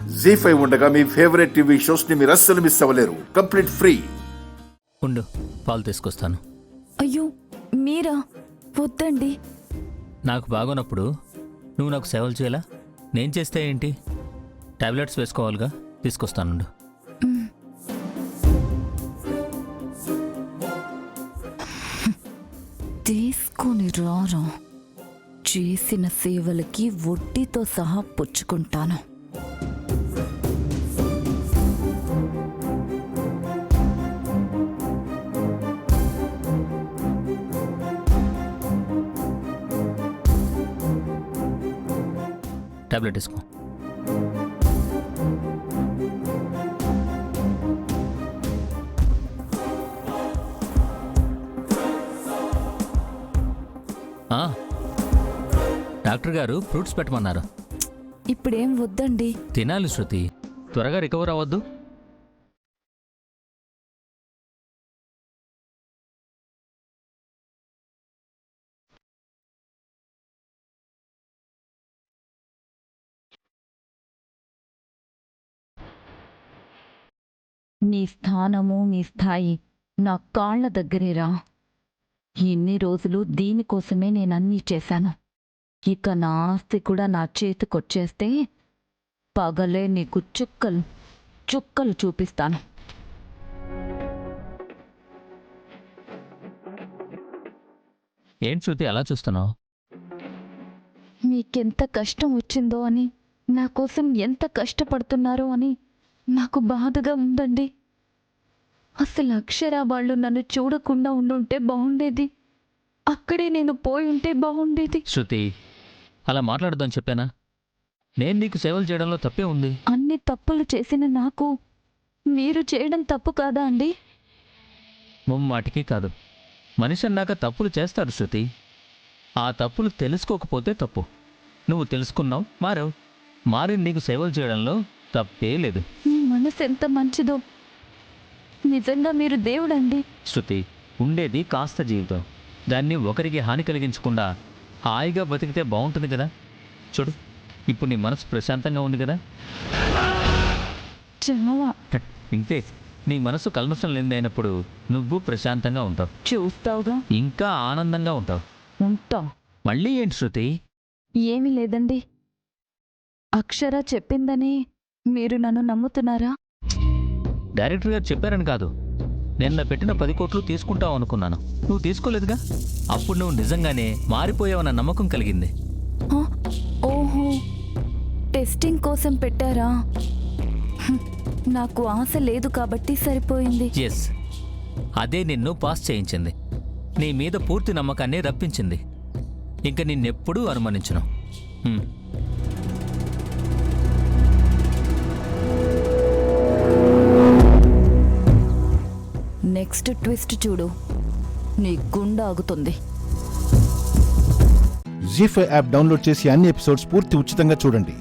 జీ5 ఉండగా మీ favourite TV shows ని మీరు అస్సలు మిస్ అవ్వలేరు. Complete free. ఉండు, పాలు తీసుకొస్తాను. అయ్యో మీరా? వద్దండి. నాకు బాగోనప్పుడు నువ్వు నాకు సేవలు చేయాలా? నేను చేస్తే ఏంటి? టాబ్లెట్స్ వేసుకోవాలిగా, తీసుకొస్తానుండు. తీసుకొని రారా, చేసిన సేవలకి వడ్డీతో సహా పుచ్చుకుంటాను. టాబ్లెట్ వేసుకో. డాక్టర్ గారు ఫ్రూట్స్ పెట్టమన్నారు. ఇప్పుడేం వద్దండి. తినాలి శృతి, త్వరగా రికవర్ అవ్వద్దు. నీ స్థానము, నీ స్థాయి నా కాళ్ల దగ్గరేరా. ఇన్ని రోజులు దీనికోసమే నేనన్నీ చేశాను. ఇక నా ఆస్తి కూడా నా చేతికొచ్చేస్తే పగలే నీకు చుక్కలు చుక్కలు చూపిస్తాను. ఏంటి శృతి అలా చూస్తున్నావు? మీకెంత కష్టం వచ్చిందో అని, నా కోసం ఎంత కష్టపడుతున్నారో అని నాకు బాధగా ఉందండి. అసలు అక్షర వాళ్ళు నన్ను చూడకుండా ఉండుంటే బాగుండేది. అక్కడే నేను పోయి ఉంటే బాగుండేది. శృతి, అలా మాట్లాడదని చెప్పానా? నేను నీకు సేవలు చేయడంలో తప్పే ఉంది. అన్ని తప్పులు చేసిన నాకు మీరు చేయడం తప్పు కాదా అండి? ముమ్మాటికి కాదు. మనిషి అన్నాక తప్పులు చేస్తాడు శృతి. ఆ తప్పులు తెలుసుకోకపోతే తప్పు. నువ్వు తెలుసుకున్నావు, మారావు. మారి నీకు సేవలు చేయడంలో తప్పే లేదు. మీ మనసు ఎంత మంచిదో. నిజంగా మీరు దేవుడండి. శృతి, ఉండేది కాస్త జీవితం. దాన్ని ఒకరికి హాని కలిగించకుండా హాయిగా బతికితే బాగుంటుంది కదా. చూడు, ఇప్పుడు నీ మనసు ప్రశాంతంగా ఉంది కదా. చాలా ఇంతే, నీ మనసు కల్మషం లేదైనప్పుడు నువ్వు ప్రశాంతంగా ఉంటావు. చూస్తావుగా, ఇంకా ఆనందంగా ఉంటావు. ఉంటా. మళ్ళీ ఏంటి శృతి? ఏమీ లేదండి. అక్షర చెప్పిందని మీరు నన్ను నమ్ముతున్నారా? డైరెక్టర్ గారు చెప్పారని కాదు. నిన్న పెట్టిన 10 కోట్లు తీసుకుంటావు అనుకున్నాను. నువ్వు తీసుకోలేదుగా. అప్పుడు నువ్వు నిజంగానే మారిపోయావన్న నమ్మకం కలిగింది. హ? ఓహో, టెస్టింగ్ కోసం పెట్టారా? నాకు ఆశ లేదు కాబట్టి సరిపోయింది. ఎస్, అదే నిన్ను పాస్ చేయించింది. నీ మీద పూర్తి నమ్మకాన్ని రప్పించింది. ఇంక నిన్నెప్పుడూ అనుమానించను. నెక్స్ట్ ట్విస్ట్ చూడు, నీ గుండె ఆగుతుంది. జీ5 యాప్ డౌన్లోడ్ చేసి అన్ని ఎపిసోడ్స్ పూర్తి ఉచితంగా చూడండి.